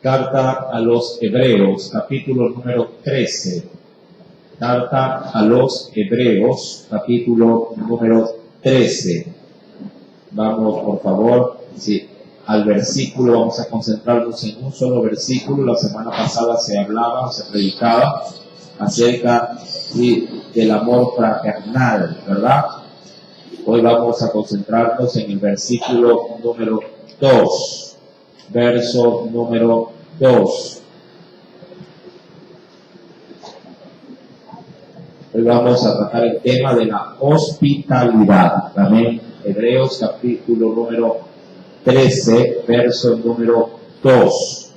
Carta a los Hebreos, capítulo número 13. Carta a los Hebreos, capítulo número 13. Vamos, por favor, al versículo. Vamos a concentrarnos en un solo versículo. La semana pasada se predicaba acerca del amor fraternal, ¿verdad? Hoy vamos a concentrarnos en el versículo número 2. Verso número 2. Hoy vamos a tratar el tema de la hospitalidad. Amén. Hebreos capítulo número 13, verso número 2.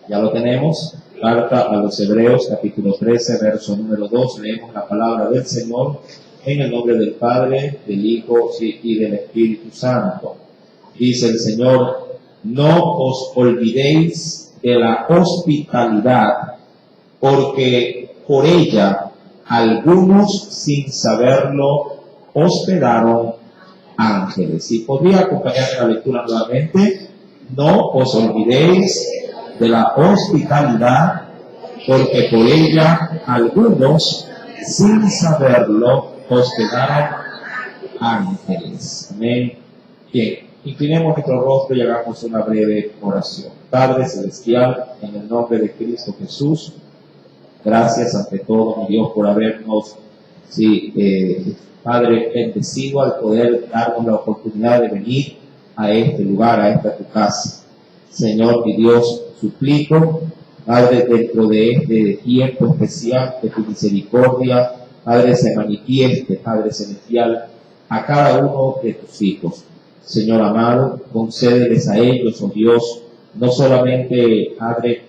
¿Ya lo tenemos? Carta a los Hebreos capítulo 13, verso número 2. Leemos la palabra del Señor en el nombre del Padre, del Hijo y del Espíritu Santo. Dice el Señor: no os olvidéis de la hospitalidad, porque por ella algunos sin saberlo hospedaron ángeles. Y podría acompañar la lectura nuevamente. No os olvidéis de la hospitalidad, porque por ella algunos sin saberlo hospedaron ángeles. Amén. Bien. Inclinemos nuestro rostro y hagamos una breve oración. Padre Celestial, en el nombre de Cristo Jesús, gracias ante todo, mi Dios, por habernos, Padre, bendecido al poder darnos la oportunidad de venir a este lugar, a esta tu casa. Señor, mi Dios, suplico, Padre, dentro de este tiempo especial de tu misericordia, Padre, se manifieste, Padre Celestial, a cada uno de tus hijos. Señor amado, concédeles a ellos, oh Dios, no solamente, Padre,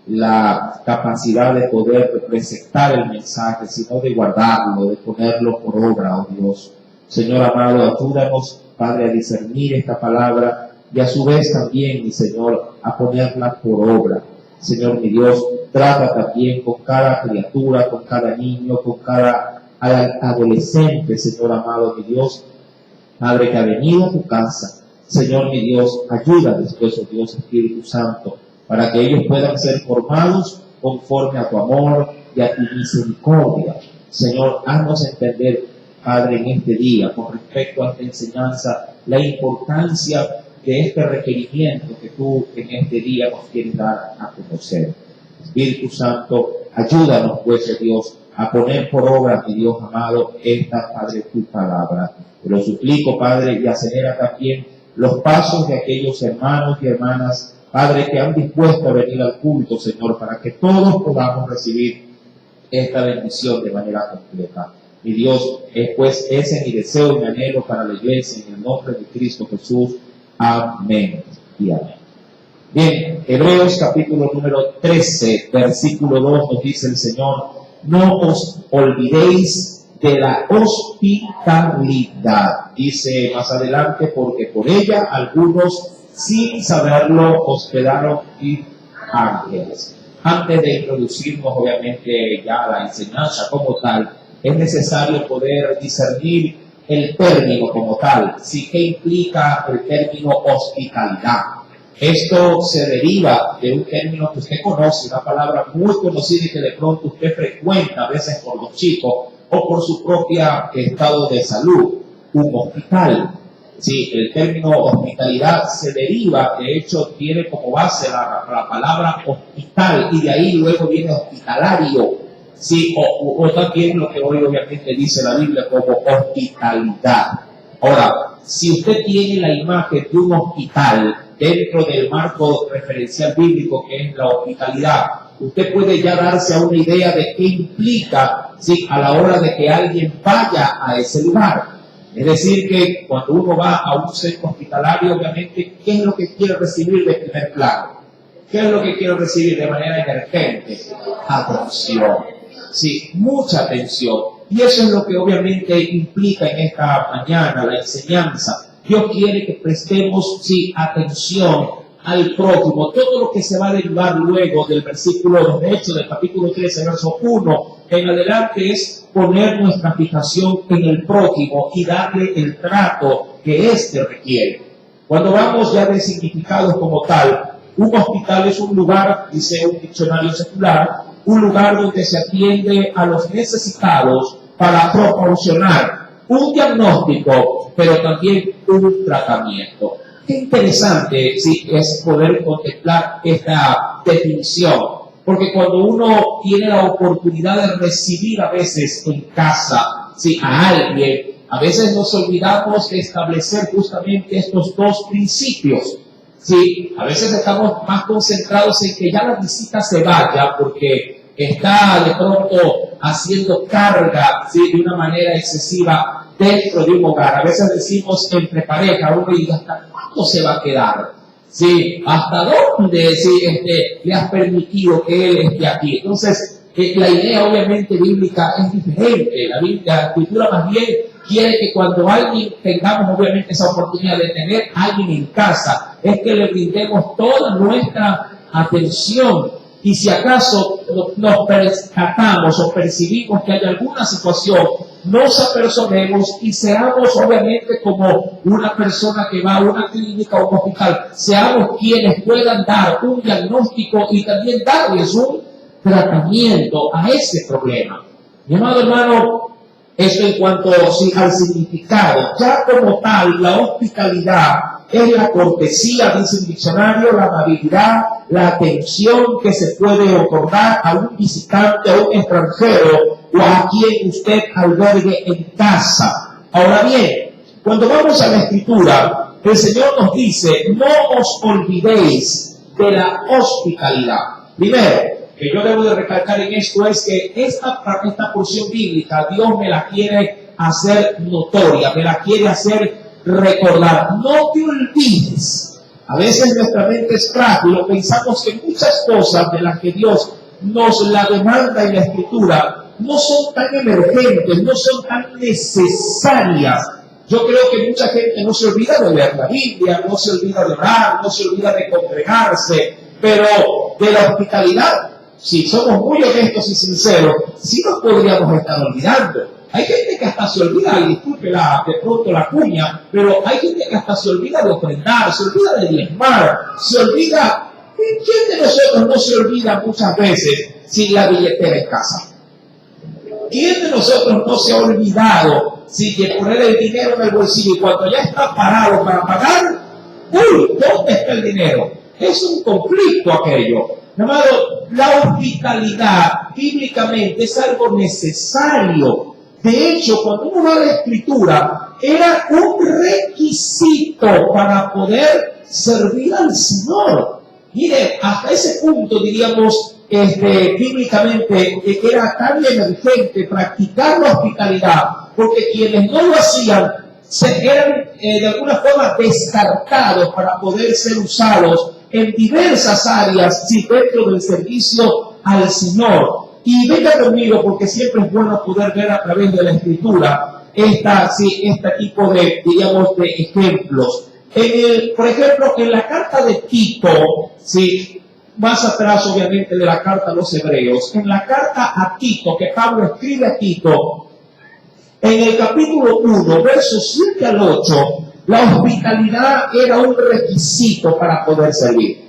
la capacidad de poder receptar el mensaje, sino de guardarlo, de ponerlo por obra, oh Dios. Señor amado, ayúdanos, Padre, a discernir esta palabra y a su vez también, mi Señor, a ponerla por obra. Señor, mi Dios, trata también con cada criatura, con cada niño, con cada adolescente, Señor amado, mi Dios, Padre, que ha venido a tu casa. Señor, mi Dios, ayúdales, pues, oh Dios, Espíritu Santo, para que ellos puedan ser formados conforme a tu amor y a tu misericordia. Señor, haznos entender, Padre, en este día, con respecto a esta enseñanza, la importancia de este requerimiento que tú en este día nos quieres dar a conocer. Espíritu Santo, ayúdanos, pues, oh Dios, a poner por obra, mi Dios amado, esta, Padre, tu palabra. Te lo suplico, Padre, y acelera también los pasos de aquellos hermanos y hermanas, Padre, que han dispuesto a venir al culto, Señor, para que todos podamos recibir esta bendición de manera completa. Mi Dios, pues ese es mi deseo y mi anhelo para la iglesia, en el nombre de Cristo Jesús. Amén y amén. Bien, Hebreos capítulo número 13, versículo 2 nos dice el Señor: no os olvidéis de la hospitalidad. Dice más adelante, porque por ella algunos sin saberlo hospedaron ángeles. Antes de introducirnos obviamente ya a la enseñanza como tal, es necesario poder discernir el término como tal. Sí, ¿qué implica el término hospitalidad? Esto se deriva de un término que usted conoce, una palabra muy conocida y que de pronto usted frecuenta a veces por los chicos o por su propio estado de salud, un hospital. Sí, el término hospitalidad se deriva, de hecho tiene como base la palabra hospital y de ahí luego viene hospitalario. Sí, o también lo que hoy obviamente dice la Biblia como hospitalidad. Ahora, si usted tiene la imagen de un hospital dentro del marco referencial bíblico que es la hospitalidad, usted puede ya darse a una idea de qué implica, ¿sí?, a la hora de que alguien vaya a ese lugar. Es decir, que cuando uno va a un centro hospitalario, obviamente, ¿qué es lo que quiere recibir de primer plano? ¿Qué es lo que quiere recibir de manera emergente? Atención. Sí, mucha atención. Y eso es lo que obviamente implica en esta mañana la enseñanza. Dios quiere que prestemos, sí, atención al prójimo. Todo lo que se va a derivar luego del versículo, de hecho, del capítulo 13, verso 1 en adelante, es poner nuestra fijación en el prójimo y darle el trato que éste requiere. Cuando vamos ya de significados como tal, un hospital es un lugar, dice un diccionario secular, un lugar donde se atiende a los necesitados para proporcionar un diagnóstico, pero también un tratamiento. Qué interesante sí, es poder contemplar esta definición, porque cuando uno tiene la oportunidad de recibir a veces en casa sí, a alguien, a veces nos olvidamos de establecer justamente estos dos principios. Sí, a veces estamos más concentrados en que ya la visita se vaya porque está de pronto haciendo carga ¿sí? de una manera excesiva dentro de un hogar. A veces decimos entre pareja, uno dice, ¿hasta cuándo se va a quedar? ¿Sí? ¿Hasta dónde ¿sí? Le has permitido que él esté aquí? Entonces, la idea obviamente bíblica es diferente. La escritura más bien quiere que cuando alguien tengamos obviamente esa oportunidad de tener a alguien en casa, es que le brindemos toda nuestra atención. Y si acaso nos percatamos o percibimos que hay alguna situación, nos apersonemos y seamos obviamente como una persona que va a una clínica o un hospital, seamos quienes puedan dar un diagnóstico y también darles un tratamiento a ese problema. Mi amado hermano, esto en cuanto sí, al significado, ya como tal, la hospitalidad es la cortesía, dice el diccionario, la amabilidad, la atención que se puede otorgar a un visitante, a un extranjero o a quien usted albergue en casa. Ahora bien, cuando vamos a la Escritura, el Señor nos dice, no os olvidéis de la hospitalidad. Primero, que yo debo de recalcar en esto es que esta porción bíblica Dios me la quiere hacer notoria, me la quiere hacer recordar. No te olvides. A veces nuestra mente es frágil, pensamos que muchas cosas de las que Dios nos la demanda en la Escritura no son tan emergentes, no son tan necesarias. Yo creo que mucha gente no se olvida de leer la Biblia, no se olvida de orar, no se olvida de congregarse, pero de la hospitalidad, si somos muy honestos y sinceros, sí nos podríamos estar olvidando. Hay gente que hasta se olvida, y disculpe de pronto la cuña, pero hay gente que hasta se olvida de ofrendar, se olvida de diezmar, se olvida. ¿Quién de nosotros no se olvida muchas veces sin la billetera en casa? ¿Quién de nosotros no se ha olvidado de poner el dinero en el bolsillo y cuando ya está parado para pagar, ¡uy! ¿Dónde está el dinero? Es un conflicto aquello. Amado, la hospitalidad bíblicamente es algo necesario. De hecho, cuando uno va a la Escritura, era un requisito para poder servir al Señor. Mire, hasta ese punto, diríamos, bíblicamente, que era tan emergente practicar la hospitalidad, porque quienes no lo hacían eran de alguna forma descartados para poder ser usados en diversas áreas dentro del servicio al Señor. Y venga conmigo porque siempre es bueno poder ver a través de la Escritura este tipo de, diríamos, de ejemplos. Por ejemplo, en la carta de Tito, más atrás obviamente de la carta a los Hebreos, en la carta a Tito, que Pablo escribe a Tito, en el capítulo 1, versos 7 al 8, la hospitalidad era un requisito para poder servir.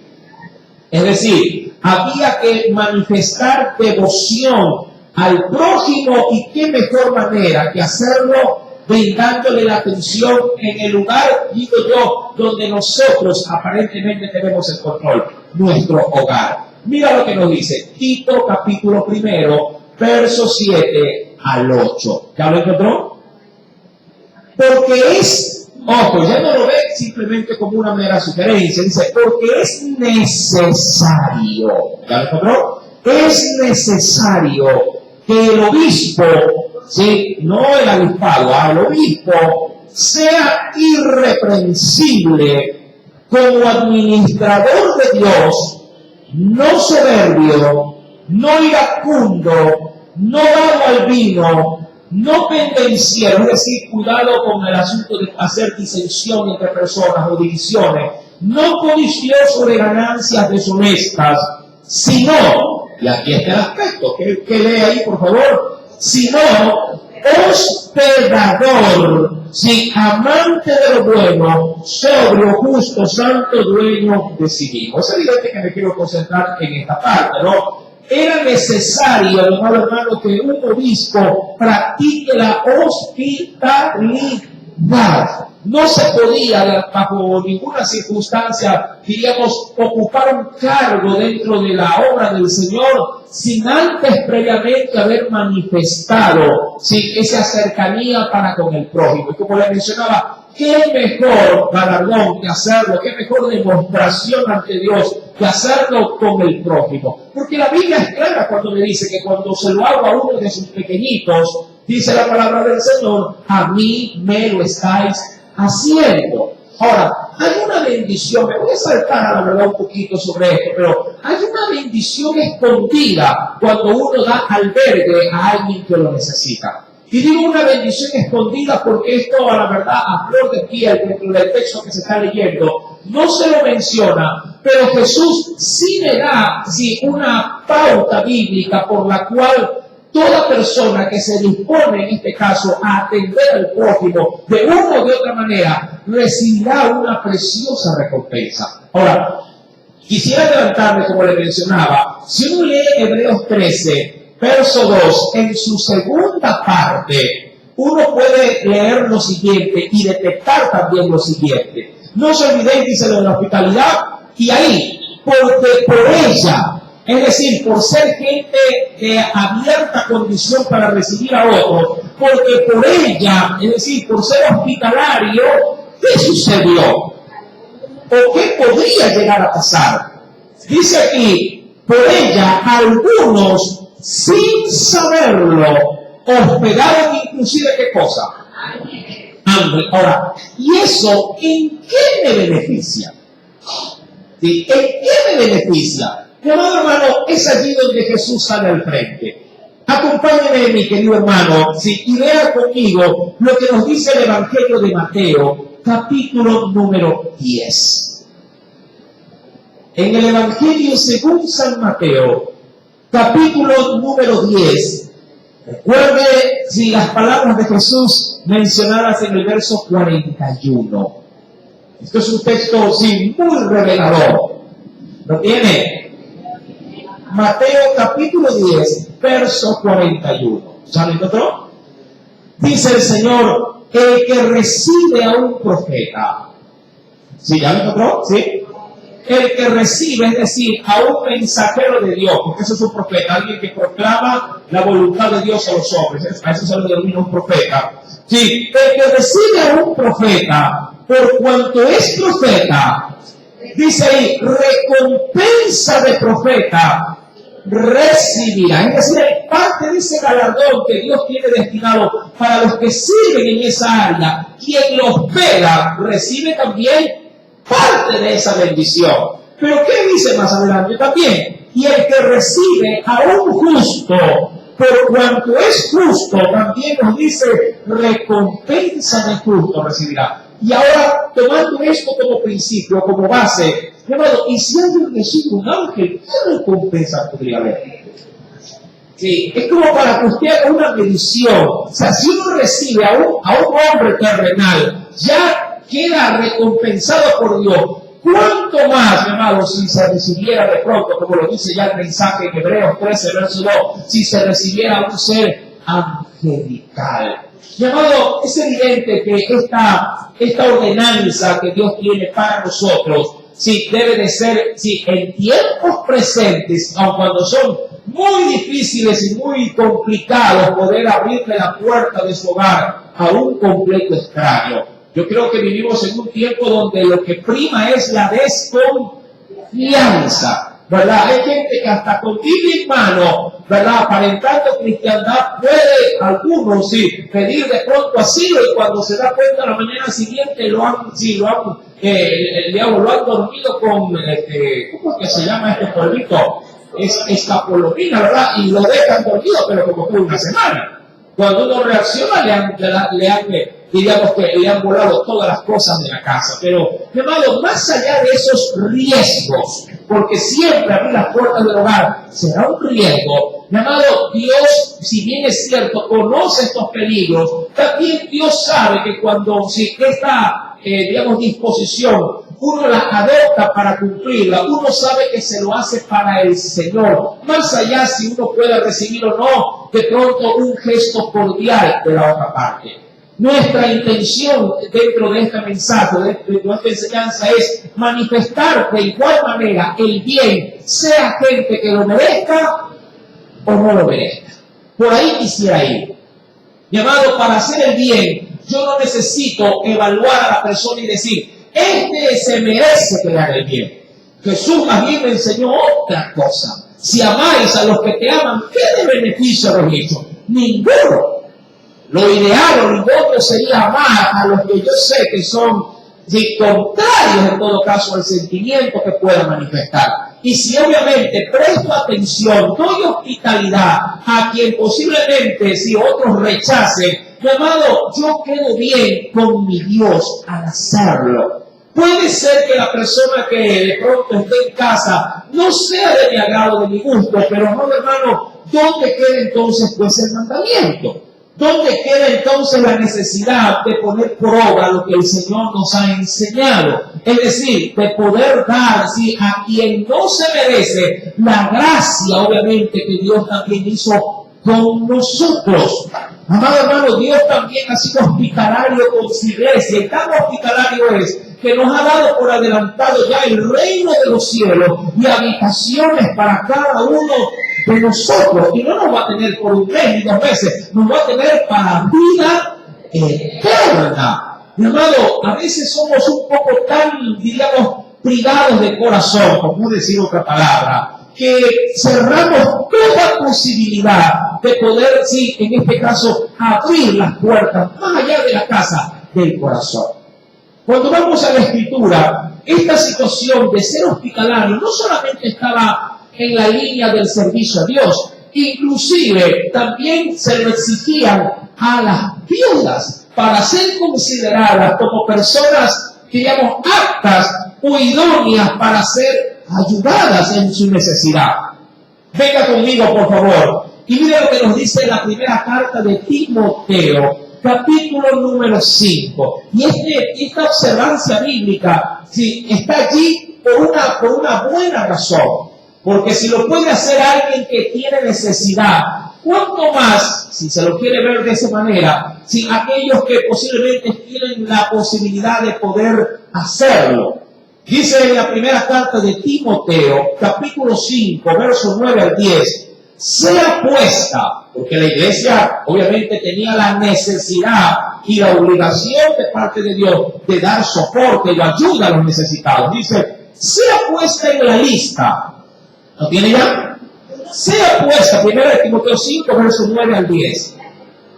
Es decir, había que manifestar devoción al prójimo y qué mejor manera que hacerlo brindándole la atención en el lugar, digo yo, donde nosotros aparentemente tenemos el control, nuestro hogar. Mira lo que nos dice Tito capítulo 1, versos 7 al 8. ¿Ya lo encontró? Porque es, ojo, ya no lo ve simplemente como una mera sugerencia, dice, porque es necesario, ¿ya lo encontró? Es necesario que el obispo, no el obispado, el obispo sea irreprensible como administrador de Dios, no soberbio, no iracundo, no dado al vino, no pendenciero, es decir, cuidado con el asunto de hacer disensión entre personas o divisiones, no codicioso de ganancias deshonestas, sino, y aquí está el aspecto, que lee ahí por favor, sino hospedador sí, amante de lo bueno, sobrio, justo, santo, dueño de sí mismo. Es evidente que me quiero concentrar en esta parte, ¿no? Era necesario, hermano, que un obispo practique la hospitalidad. No se podía, bajo ninguna circunstancia, diríamos, ocupar un cargo dentro de la obra del Señor sin antes previamente haber manifestado esa cercanía para con el prójimo. Y como le mencionaba, qué mejor galardón que hacerlo, qué mejor demostración ante Dios que hacerlo con el prójimo. Porque la Biblia es clara cuando me dice que cuando se lo hago a uno de sus pequeñitos, dice la palabra del Señor, a mí me lo estáis haciendo. Ahora, hay una bendición, me voy a saltar a la verdad un poquito sobre esto, pero hay una bendición escondida cuando uno da albergue a alguien que lo necesita. Y digo una bendición escondida porque esto, a la verdad, a flor de piel, dentro del texto que se está leyendo, no se lo menciona, pero Jesús sí le da una pauta bíblica por la cual toda persona que se dispone, en este caso, a atender al prójimo de una o de otra manera, recibirá una preciosa recompensa. Ahora, quisiera adelantarme, como le mencionaba, si uno lee Hebreos 13, verso 2, en su segunda parte, uno puede leer lo siguiente y detectar también lo siguiente. No os olvidéis, dice, de la hospitalidad, y ahí, porque por ella, es decir, por ser gente de abierta condición para recibir a otros, porque por ella, es decir, por ser hospitalario, ¿qué sucedió? ¿O qué podría llegar a pasar? Dice aquí, por ella, algunos, sin saberlo, hospedaron inclusive, ¿qué cosa? Hambre. Ahora, ¿y eso en qué me beneficia? ¿Sí? ¿En qué me beneficia? Mi amado hermano, es allí donde Jesús sale al frente. Acompáñeme, mi querido hermano, y lea conmigo lo que nos dice el Evangelio de Mateo, capítulo número 10. En el Evangelio según San Mateo, capítulo número 10, recuerde las palabras de Jesús mencionadas en el verso 41. Esto es un texto muy revelador. ¿Lo tiene? Mateo capítulo 10, verso 41. ¿Ya lo encontró? Dice el Señor, el que recibe a un profeta. ¿Sí? ¿Ya lo encontró? ¿Sí? El que recibe, es decir, a un mensajero de Dios, porque eso es un profeta, alguien que proclama la voluntad de Dios a los hombres, a eso se le denomina un profeta. Sí, el que recibe a un profeta, por cuanto es profeta, dice ahí, recompensa de profeta recibirá. Es decir, hay parte de ese galardón que Dios tiene destinado para los que sirven en esa área. Quien lo hospeda recibe también parte de esa bendición. Pero ¿qué dice más adelante también? Y el que recibe a un justo, por cuanto es justo, también nos dice, recompensa de justo recibirá. Y ahora, tomando esto como principio, como base, hermano, y si alguien recibe un ángel, ¿qué recompensa podría haber? Sí, es como para que usted haga una medición. O sea, si uno recibe a un hombre terrenal, ya queda recompensado por Dios. ¿Cuánto más, mi amado, si se recibiera de pronto, como lo dice ya el mensaje en Hebreos 13, verso 2, si se recibiera un ser angelical? Mi amado, es evidente que esta ordenanza que Dios tiene para nosotros, debe de ser, en tiempos presentes, aun cuando son muy difíciles y muy complicados, poder abrirle la puerta de su hogar a un completo extraño. Yo creo que vivimos en un tiempo donde lo que prima es la desconfianza, ¿verdad? Hay gente que hasta con Biblia en mano, ¿verdad? Aparentando cristiandad, puede algunos, pedir de pronto asilo, y cuando se da cuenta la mañana siguiente lo han dormido con, ¿cómo es que se llama este polvito? Escapolomina, ¿verdad? Y lo dejan dormido, pero como por una semana. Cuando uno reacciona, diríamos que le han volado todas las cosas de la casa. Pero, mi amado, más allá de esos riesgos, porque siempre abrir las puertas del hogar será un riesgo, mi amado, Dios si bien es cierto, conoce estos peligros, también Dios sabe que cuando si esta, digamos, disposición uno la adopta para cumplirla, uno sabe que se lo hace para el Señor, más allá si uno puede recibir o no de pronto un gesto cordial de la otra parte. Nuestra intención dentro de este mensaje, de nuestra enseñanza, es manifestar de igual manera el bien, sea gente que lo merezca o no lo merezca. Por ahí quisiera ir. Mi amado, para hacer el bien, yo no necesito evaluar a la persona y decir, este se merece que le haga el bien. Jesús más bien me enseñó otra cosa. Si amáis a los que te aman, ¿qué de beneficio habéis hecho? Ninguno. Lo ideal o lo idóneo sería amar a los que yo sé que son contrarios en todo caso al sentimiento que pueda manifestar. Y si obviamente presto atención, doy hospitalidad a quien posiblemente si otros rechacen, mi amado, yo quedo bien con mi Dios al hacerlo. Puede ser que la persona que de pronto esté en casa no sea de mi agrado, de mi gusto, pero no, hermano, ¿dónde queda entonces pues el mandamiento? ¿Dónde queda entonces la necesidad de poner por obra lo que el Señor nos ha enseñado? Es decir, de poder dar ¿sí? a quien no se merece la gracia, obviamente, que Dios también hizo con nosotros. Amado hermano, Dios también ha sido hospitalario con su iglesia, y tan hospitalario es que nos ha dado por adelantado ya el reino de los cielos y habitaciones para cada uno de nosotros, y no nos va a tener por un mes ni 2 meses, nos va a tener para vida eterna. Mi amado, a veces somos un poco tan, diríamos, privados de corazón, como decir otra palabra, que cerramos toda posibilidad de poder, sí, en este caso, abrir las puertas más allá de la casa del corazón. Cuando vamos a la Escritura, esta situación de ser hospitalario no solamente estaba en la línea del servicio a Dios, inclusive también se lo exigían a las viudas para ser consideradas como personas, digamos, aptas o idóneas para ser ayudadas en su necesidad. Venga conmigo, por favor, y mire lo que nos dice la primera carta de Timoteo, capítulo número 5. Y esta observancia bíblica sí, está allí por una buena razón. Porque si lo puede hacer alguien que tiene necesidad, ¿cuánto más, si se lo quiere ver de esa manera, si aquellos que posiblemente tienen la posibilidad de poder hacerlo? Dice en la primera carta de Timoteo, capítulo 5, versos 9 al 10, sea puesta, porque la iglesia obviamente tenía la necesidad y la obligación de parte de Dios de dar soporte y ayuda a los necesitados. Dice, sea puesta en la lista. ¿Lo tiene ya? Sea puesta, 1 Timoteo 5, versos 9 al 10.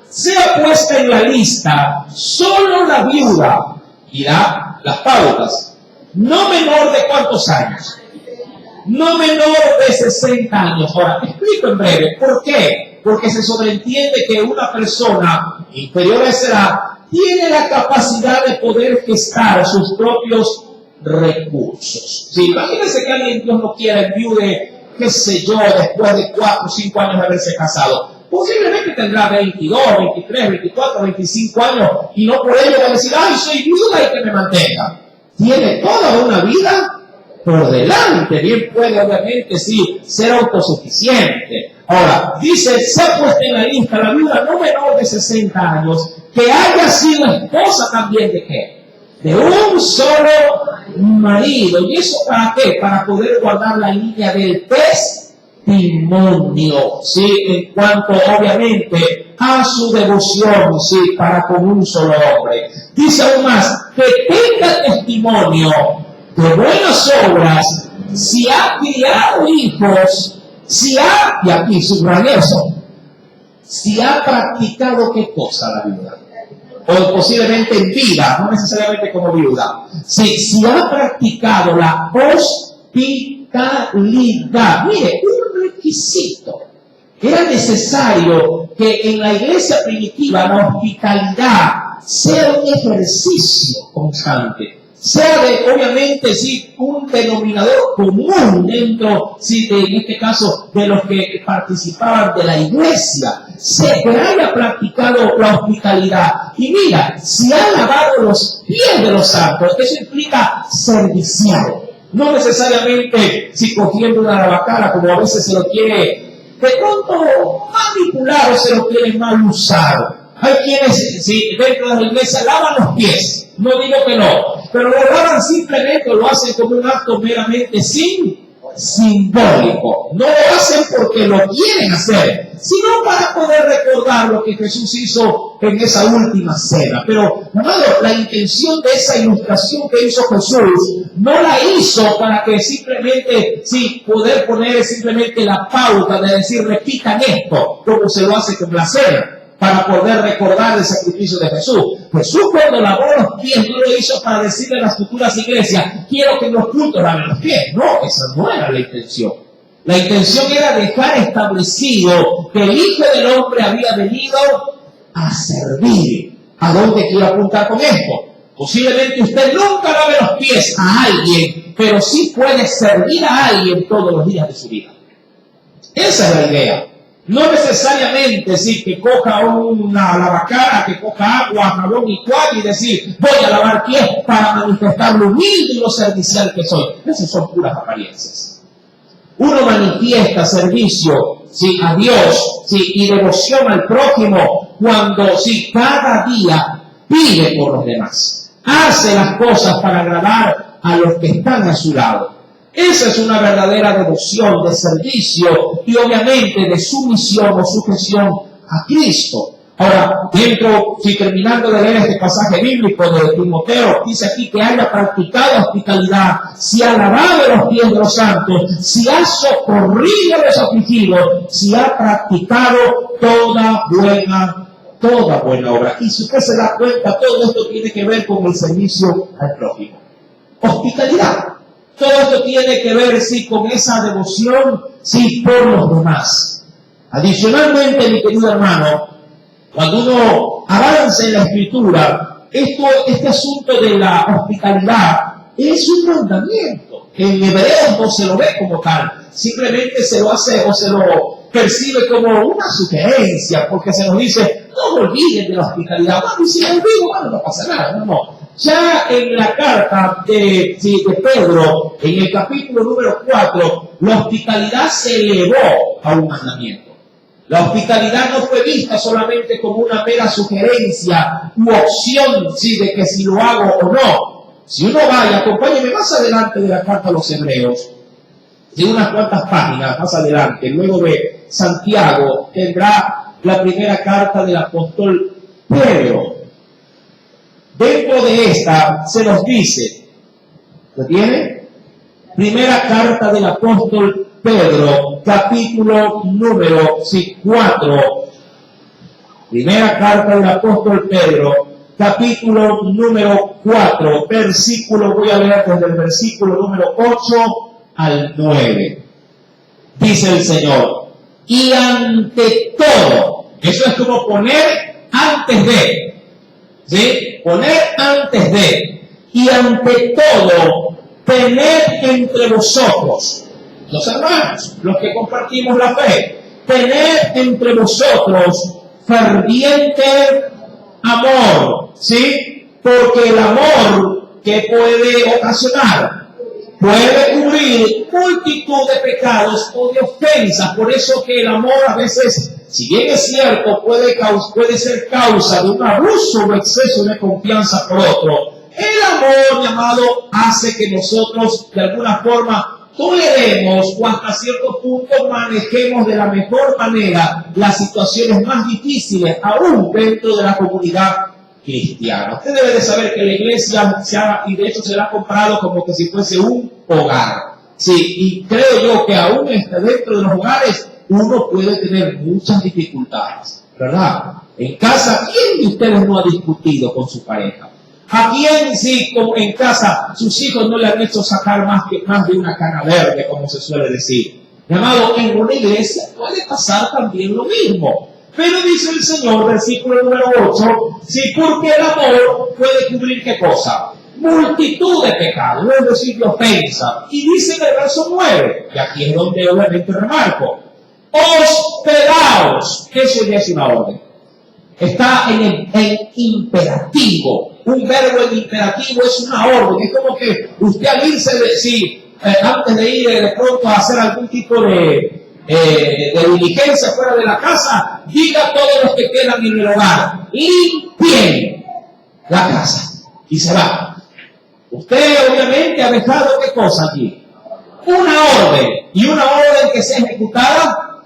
Sea puesta en la lista solo la viuda, y da las pautas, no menor de ¿cuántos años? No menor de 60 años. Ahora, te explico en breve. ¿Por qué? Porque se sobreentiende que una persona inferior a esa edad tiene la capacidad de poder gestar sus propios recursos. Sí, imagínense que alguien, Dios no quiera, enviude, qué sé yo, después de 4 o 5 años de haberse casado. Posiblemente tendrá 22, 23, 24, 25 años y no por ello va a decir, ay, soy viuda y que me mantenga. Tiene toda una vida por delante, bien puede obviamente sí ser autosuficiente. Ahora, dice, se ha puesto en la lista la viuda no menor de 60 años, que haya sido esposa también de qué? De un solo marido. ¿Y eso para qué? Para poder guardar la línea del testimonio, ¿sí? En cuanto obviamente a su devoción, ¿sí? Para con un solo hombre. Dice aún más, que tenga testimonio de buenas obras, si ha criado hijos, si ha, y aquí subrayé eso, si ha practicado qué cosa la viuda, o posiblemente en vida, no necesariamente como viuda, si ha practicado la hospitalidad. Mire, un requisito. Era necesario que en la iglesia primitiva la hospitalidad sea un ejercicio constante, sea de, obviamente, sí, un denominador común dentro, sí, en este caso, de los que participaban de la iglesia. sé que haya practicado la hospitalidad. Y mira, si ha lavado los pies de los santos, eso implica servicial. No necesariamente si cogiendo una lavacara, como a veces se lo quiere de pronto manipular o se lo quiere mal usar. Hay quienes, si dentro de la iglesia lavan los pies, no digo que no, pero lo lavan simplemente, lo hacen como un acto meramente simbólico. No lo hacen porque lo quieren hacer, sino para poder recordar lo que Jesús hizo en esa última cena. Pero, hermano, la intención de esa ilustración que hizo Jesús no la hizo para que simplemente, poder poner simplemente la pauta de decir, repitan esto, como se lo hace con la cena, para poder recordar el sacrificio de Jesús. Jesús, cuando lavó los pies, no lo hizo para decirle a las futuras iglesias, quiero que los cultos laven los pies. No, esa no era la intención. La intención era dejar establecido que el Hijo del Hombre había venido a servir. ¿A dónde quiero apuntar con esto? Posiblemente usted nunca lave los pies a alguien, pero sí puede servir a alguien todos los días de su vida. Esa es la idea. No necesariamente que coja una lavacara, que coja agua, jabón y cual y decir, voy a lavar pies para manifestar lo humilde y lo servicial que soy. Esas son puras apariencias. Uno manifiesta servicio a Dios y devoción al prójimo cuando cada día pide por los demás. Hace las cosas para agradar a los que están a su lado. Esa es una verdadera devoción de servicio y obviamente de sumisión o sujeción a Cristo. Ahora, terminando de leer este pasaje bíblico de Timoteo, dice aquí que haya practicado hospitalidad, si ha lavado los pies de los santos, si ha socorrido a los afligidos, si ha practicado toda buena obra. Y si usted se da cuenta, todo esto tiene que ver con el servicio al prójimo. Hospitalidad. Todo esto tiene que ver, con esa devoción, por los demás. Adicionalmente, mi querido hermano, cuando uno avanza en la Escritura, este asunto de la hospitalidad es un mandamiento. En Hebreos no se lo ve como tal, simplemente se lo hace o se lo percibe como una sugerencia, porque se nos dice, no olviden de la hospitalidad. Bueno, y si me olvido, no pasa nada, no. Ya en la carta de Pedro, en el capítulo número 4, la hospitalidad se elevó a un mandamiento. La hospitalidad no fue vista solamente como una mera sugerencia u opción de que si lo hago o no. Si uno vaya, acompáñeme más adelante de la carta a los Hebreos, de unas cuantas páginas más adelante, luego de Santiago, tendrá la primera carta del apóstol Pedro. Dentro de esta se nos dice, ¿lo tiene? Primera carta del apóstol Pedro, capítulo número 4. Primera carta del apóstol Pedro, capítulo número 4, voy a leer desde el versículo número 8 al 9. Dice el Señor, y ante todo, eso es como poner antes de, poner antes de, y ante todo, tener entre vosotros, los hermanos, los que compartimos la fe, tener entre vosotros ferviente amor, porque el amor que puede ocasionar, puede cubrir multitud de pecados o de ofensas. Por eso que el amor a veces, si bien es cierto, puede ser causa de un abuso o exceso de confianza por otro. El amor, mi amado, hace que nosotros de alguna forma toleremos o hasta cierto punto manejemos de la mejor manera las situaciones más difíciles, aún dentro de la comunidad cristiana. Usted debe de saber que la iglesia y de hecho se la ha comparado como que si fuese un hogar. Y creo yo que aún dentro de los hogares uno puede tener muchas dificultades, ¿verdad? En casa, ¿quién de ustedes no ha discutido con su pareja? ¿A quién como en casa sus hijos no le han hecho sacar más de una cana verde, como se suele decir? Mi amado, en una iglesia puede pasar también lo mismo. Pero dice el Señor, versículo número 8, porque el amor puede cubrir ¿qué cosa? Multitud de pecados, es decir, de ofensa. Y dice en el verso 9, y aquí es donde obviamente remarco, hospedaos. Eso ya es una orden. Está en el imperativo. Un verbo en imperativo es una orden. Es como que usted al irse, antes de ir de pronto a hacer algún tipo de diligencia fuera de la casa, diga a todos los que quedan en el hogar, limpien la casa. Y se va. Usted obviamente ha dejado ¿qué cosa aquí? Una orden. Y una orden que sea ejecutada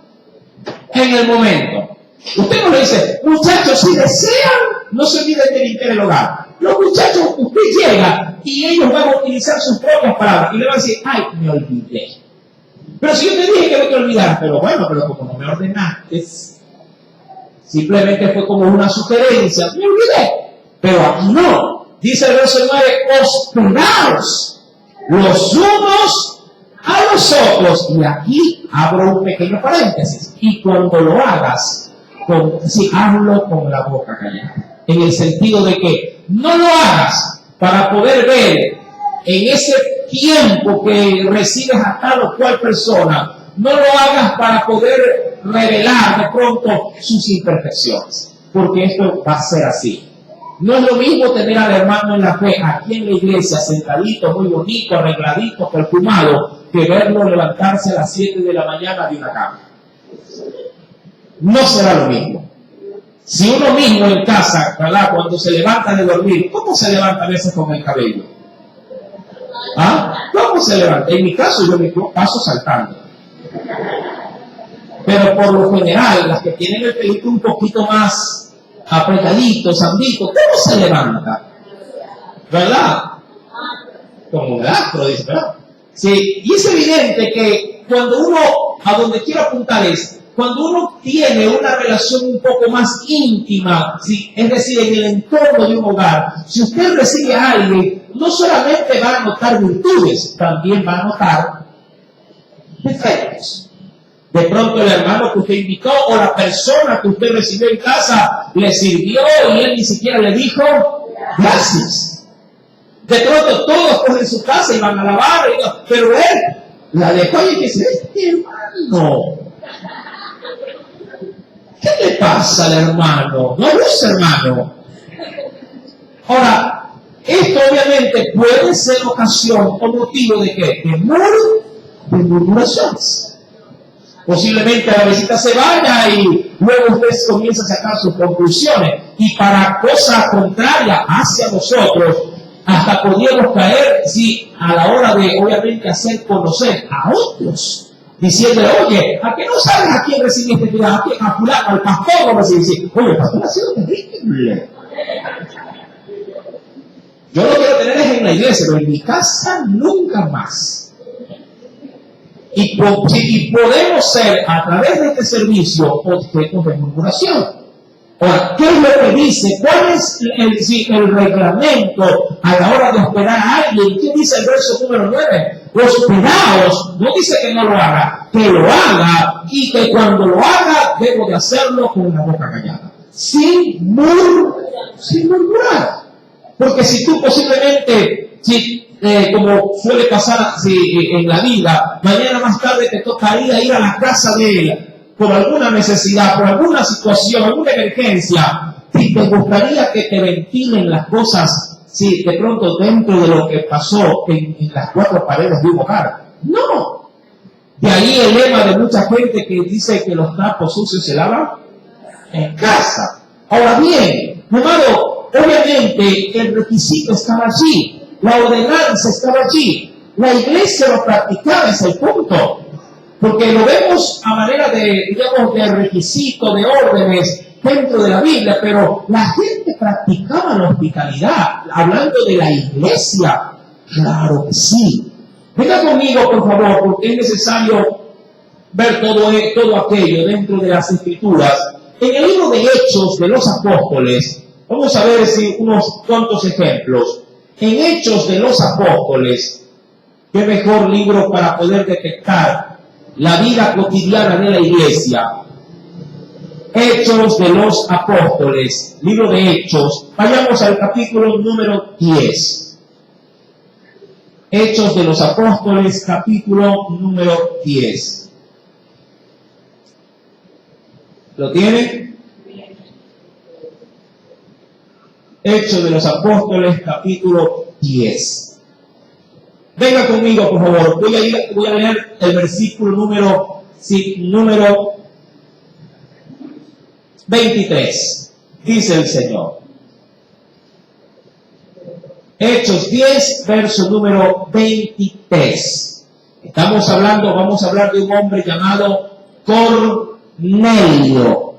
en el momento. Usted no le dice, muchachos, si desean, no se olviden de limpiar el hogar. Los muchachos, usted llega y ellos van a utilizar sus propias palabras y le van a decir, ay, me olvidé. Pero si yo te dije que no te olvidaras, pero como no me ordenaste, simplemente fue como una sugerencia, me olvidé. Pero aquí no. Dice el verso 9, hospedaos los unos a los otros. Y aquí abro un pequeño paréntesis. Y cuando lo hagas, hazlo con la boca callada. En el sentido de que no lo hagas para poder ver en ese tiempo que recibes a tal o cual persona, no lo hagas para poder revelar de pronto sus imperfecciones. Porque esto va a ser así. No es lo mismo tener al hermano en la fe aquí en la iglesia, sentadito, muy bonito, arregladito, perfumado, que verlo levantarse a las 7 de la mañana de una cama. No será lo mismo. Si uno mismo en casa, ¿verdad?, cuando se levanta de dormir, ¿cómo se levanta a veces con el cabello? ¿Ah? ¿Cómo se levanta? En mi caso yo me paso saltando. Pero por lo general, las que tienen el pelito un poquito más apretadito, sandito, ¿cómo se levanta? ¿Verdad? Como un astro, dice, ¿verdad? Sí, y es evidente que cuando uno, a donde quiero apuntar es, cuando uno tiene una relación un poco más íntima, ¿sí?, es decir, en el entorno de un hogar, si usted recibe a alguien, no solamente va a notar virtudes, también va a notar defectos. De pronto el hermano que usted invitó o la persona que usted recibió en casa le sirvió y él ni siquiera le dijo gracias. De pronto todos cogen su casa y van a lavar, pero él la dejó y dice, hermano, ¿qué le pasa al hermano? No es hermano. Ahora, esto obviamente puede ser ocasión o motivo de ¿qué? De murmuraciones. Posiblemente la visita se vaya y luego usted comienza a sacar sus conclusiones. Y para cosa contraria hacia nosotros, hasta podríamos caer a la hora de, obviamente, hacer conocer a otros. Diciéndole, oye, ¿a qué no sabes a quién recibiste? A fulano, al pastor, como se dice. Oye, el pastor ha sido terrible. Yo lo quiero tener en la iglesia, pero en mi casa nunca más. Y podemos ser, a través de este servicio, objetos de murmuración. Ahora, ¿qué es lo que dice? ¿Cuál es el reglamento a la hora de hospedar a alguien? ¿Qué dice el verso número 9? Hospedaos, no dice que no lo haga, que lo haga, y que cuando lo haga, debo de hacerlo con la boca callada. Sin murmurar. Porque si tú posiblemente, como suele pasar en la vida, mañana más tarde te tocaría ir a la casa de él por alguna necesidad, por alguna situación, alguna emergencia, y te gustaría que te ventilen las cosas, de pronto dentro de lo que pasó en las cuatro paredes de un hogar. No. De ahí el lema de mucha gente que dice que los trapos sucios se lavan en casa. Ahora bien, hermano, obviamente el requisito estaba allí. La ordenanza estaba allí. La iglesia lo practicaba, es el punto. Porque lo vemos a manera de, digamos, de requisito, de órdenes dentro de la Biblia, pero la gente practicaba la hospitalidad, hablando de la iglesia. Claro que sí. Venga conmigo, por favor, porque es necesario ver todo aquello dentro de las Escrituras. En el libro de Hechos de los Apóstoles, vamos a ver unos cuantos ejemplos. En Hechos de los Apóstoles, qué mejor libro para poder detectar la vida cotidiana de la iglesia. Hechos de los Apóstoles, libro de Hechos. Vayamos al capítulo número 10. Hechos de los Apóstoles, capítulo número 10. ¿Lo tienen? Hechos de los Apóstoles, capítulo 10. Venga conmigo, por favor. Voy a leer el versículo número 23. Dice el Señor. Hechos 10, verso número 23. Vamos a hablar de un hombre llamado Cornelio.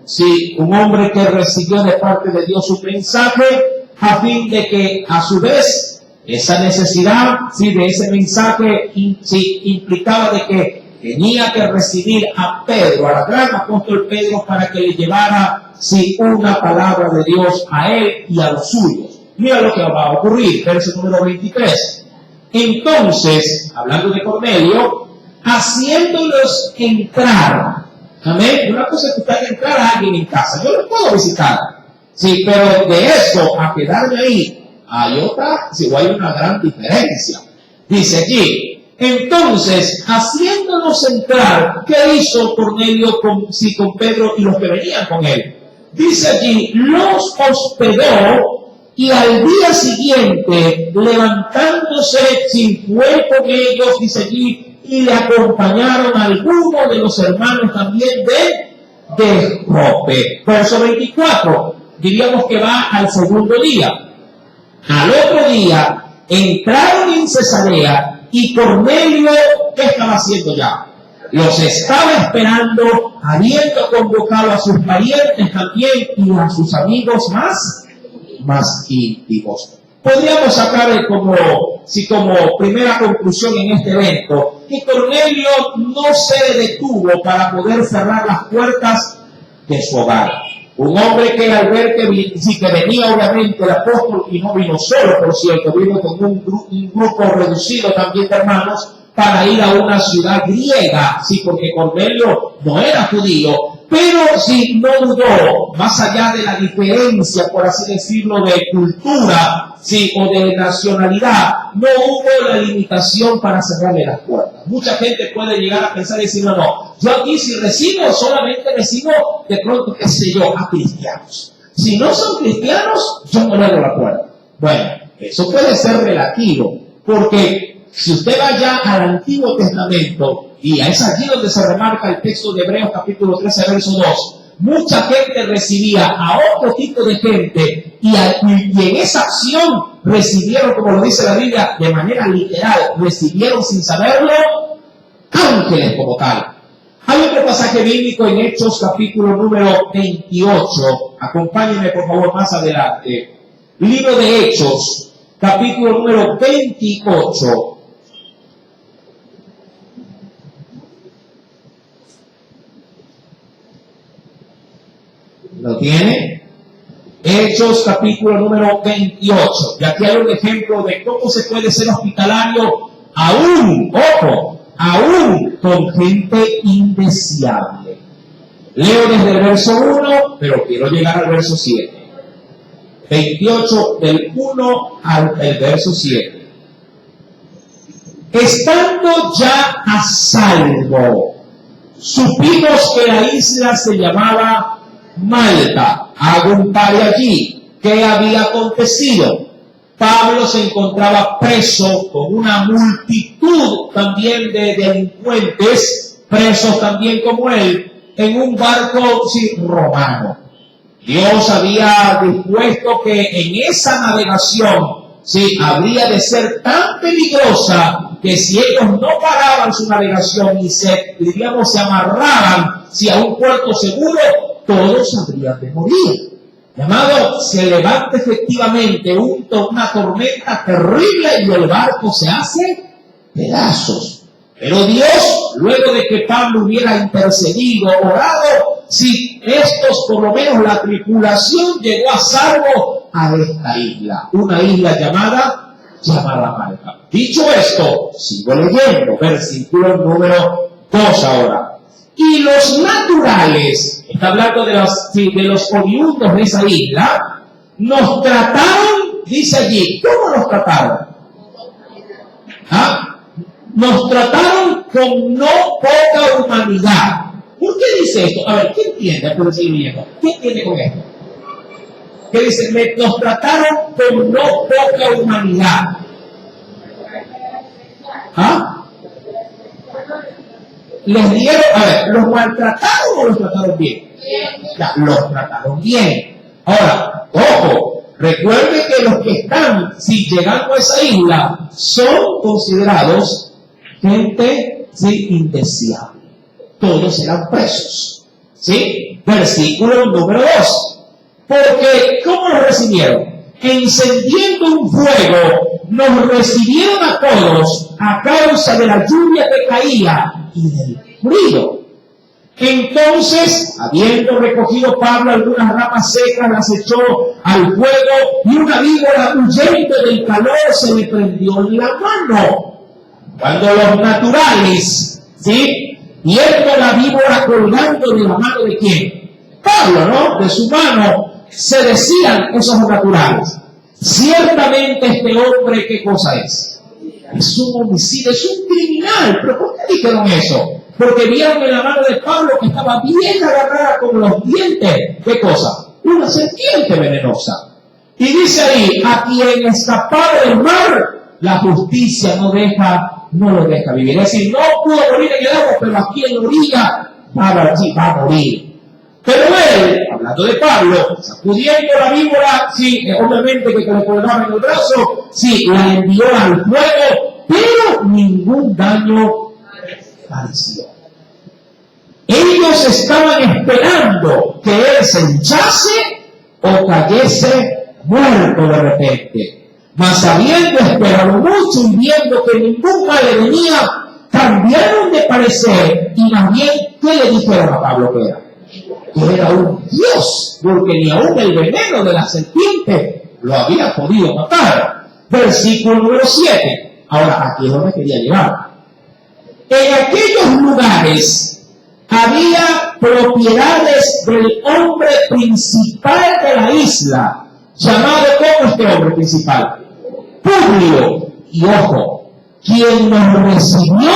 Sí, un hombre que recibió de parte de Dios un mensaje a fin de que a su vez esa necesidad, sí, de ese mensaje implicaba de que tenía que recibir a Pedro, al gran apóstol Pedro, para que le llevara, sí, una palabra de Dios a él y a los suyos. Mira lo que va a ocurrir, verso número 23. Entonces, hablando de Cornelio, haciéndolos entrar. Amén. Una cosa es que usted entrar a alguien en casa. Yo lo puedo visitar. Sí, pero de eso a quedarme ahí, hay una gran diferencia. Dice aquí, entonces, haciéndonos entrar, ¿qué hizo Cornelio con Pedro y los que venían con él? Dice allí, los hospedó. Y al día siguiente, levantándose, fue con ellos, dice allí, y le acompañaron algunos de los hermanos también de Jope. Verso 24, diríamos que va al segundo día. Al otro día, entraron en Cesarea, y Cornelio, ¿qué estaba haciendo ya? Los estaba esperando, habiendo convocado a sus parientes también, y a sus amigos más íntimos. Podríamos sacar como primera conclusión en este evento que Cornelio no se detuvo para poder cerrar las puertas de su hogar. Un hombre que al ver que venía obviamente el apóstol, y no vino solo, por cierto, vino con un grupo reducido también de hermanos para ir a una ciudad griega, sí, porque Cornelio no era judío, pero sí no dudó, más allá de la diferencia, por así decirlo, de cultura, sí, o de nacionalidad, no hubo la limitación para cerrarle las puertas. Mucha gente puede llegar a pensar y decir, no, yo aquí si recibo, solamente recibo de pronto, qué sé yo, a cristianos. Si no son cristianos, yo no le abro la puerta. Bueno, eso puede ser relativo, porque si usted va ya al Antiguo Testamento, y es allí donde se remarca el texto de Hebreos capítulo 13, verso 2, mucha gente recibía a otro tipo de gente, y en esa acción recibieron, como lo dice la Biblia, de manera literal, recibieron sin saberlo, ángeles como tal. Hay otro pasaje bíblico en Hechos capítulo número 28, acompáñenme por favor más adelante, libro de Hechos, capítulo número 28, ¿lo tiene? Hechos capítulo número 28. Y aquí hay un ejemplo de cómo se puede ser hospitalario aún con gente indeseable. Leo desde el verso 1, pero quiero llegar al verso 7. 28 del 1 al verso 7. Estando ya a salvo, supimos que la isla se llamaba Malta. Hago un par de allí. ¿Qué había acontecido? Pablo se encontraba preso con una multitud también de delincuentes, presos también como él, en un barco romano. Dios había dispuesto que en esa navegación habría de ser tan peligrosa que si ellos no paraban su navegación y se amarraban a un puerto seguro, todos habrían de morir. Llamado, se levanta efectivamente una tormenta terrible y el barco se hace pedazos. Pero Dios, luego de que Pablo hubiera intercedido, orado, estos, por lo menos la tripulación, llegó a salvo a esta isla, una isla llamada Malta. Dicho esto, sigo leyendo, versículo número 2 ahora. Y los naturales, está hablando de los oriundos de esa isla, nos trataron, dice allí, ¿cómo nos trataron? Nos trataron con no poca humanidad. ¿Por qué dice esto? A ver, ¿qué entiende? Antes de seguir leyendo, ¿qué entiende con esto? Que dice, nos trataron con no poca humanidad. ¿Ah? Les dieron, a ver, ¿los maltrataron o los trataron bien? Ya, los trataron bien. Ahora, ojo, recuerde que los que están, si llegando a esa isla, son considerados gente indeseable. Todos eran presos. ¿Sí? Versículo número 2. Porque, ¿cómo los recibieron? Encendiendo un fuego, nos recibieron a todos a causa de la lluvia que caía y del frío. Entonces, habiendo recogido Pablo algunas ramas secas, las echó al fuego y una víbora huyendo del calor se le prendió en la mano. Cuando los naturales, ¿sí? Viendo la víbora colgando de la mano de quién? Pablo, ¿no? De su mano, se decían esos naturales. Ciertamente este hombre, ¿qué cosa es? Es un homicida, es un criminal. ¿Pero por qué dijeron eso? Porque vieron en la mano de Pablo que estaba bien agarrada con los dientes. ¿Qué cosa? Una serpiente venenosa. Y dice ahí, a quien escapara del mar, la justicia no lo deja vivir. Es decir, no pudo morir en el agua, pero aquí en la orilla va a morir. Pero él, hablando de Pablo, sacudiendo la víbora, sí, obviamente que le colgaba en el brazo, sí, la envió al fuego, pero ningún daño pareció. Ellos estaban esperando que él se hinchase o cayese muerto de repente. Mas habiendo esperado mucho y viendo que ningún mal le venía, cambiaron de parecer y más bien, ¿qué le dijeron a Pablo que era? Que era un dios, porque ni aún el veneno de la serpiente lo había podido matar. Versículo número 7. Ahora, aquí es donde quería llegar. En aquellos lugares había propiedades del hombre principal de la isla, llamado como este hombre principal, Publio, y ojo, quien nos recibió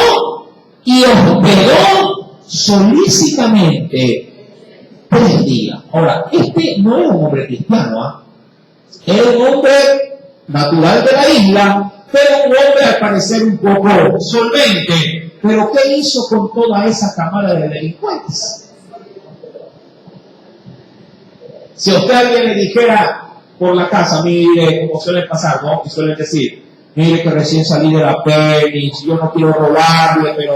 y hospedó solícitamente 3 días. Ahora, este no era un hombre cristiano, era un hombre natural de la isla, pero un hombre al parecer un poco solvente. Pero ¿qué hizo con toda esa cámara de delincuentes? Si a usted alguien le dijera por la casa, mire, como suele pasar, ¿no? Que suelen decir, mire que recién salí de la peli, yo no quiero robarle, pero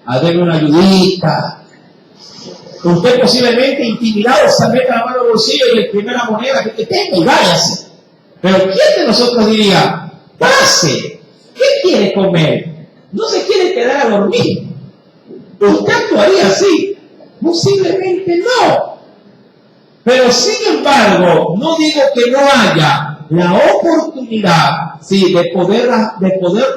hazme una ayudita. Usted posiblemente intimidado se mete la mano al bolsillo y la primera moneda que tenga y váyase. Pero ¿quién de nosotros diría, pase, qué quiere comer? ¿No se quiere quedar a dormir? ¿Usted actuaría así? Posiblemente no. Pero sin embargo, no digo que no haya la oportunidad, sí, de poderlo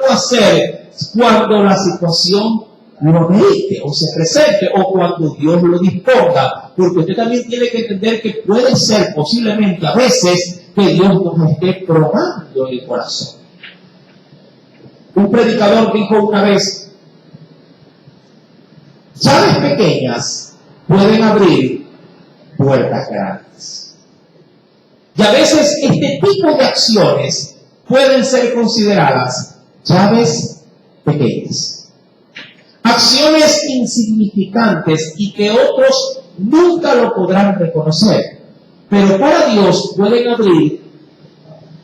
hacer cuando la situación lo merite o se presente o cuando Dios lo disponga, porque usted también tiene que entender que puede ser posiblemente a veces que Dios nos esté probando el corazón. Un predicador dijo una vez, llaves pequeñas pueden abrir puertas grandes. Y a veces este tipo de acciones pueden ser consideradas llaves pequeñas. Acciones insignificantes y que otros nunca lo podrán reconocer. Pero para Dios pueden abrir,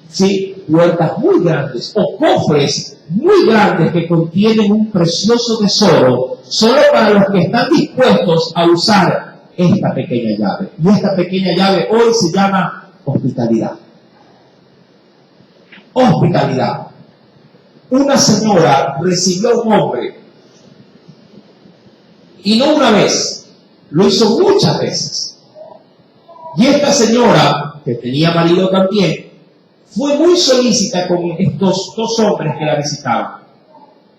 ¿sí?, puertas muy grandes o cofres muy grandes que contienen un precioso tesoro solo para los que están dispuestos a usar esta pequeña llave. Y esta pequeña llave hoy se llama hospitalidad. Hospitalidad. Una señora recibió a un hombre y no una vez, lo hizo muchas veces. Y esta señora, que tenía marido también, fue muy solícita con estos 2 hombres que la visitaban.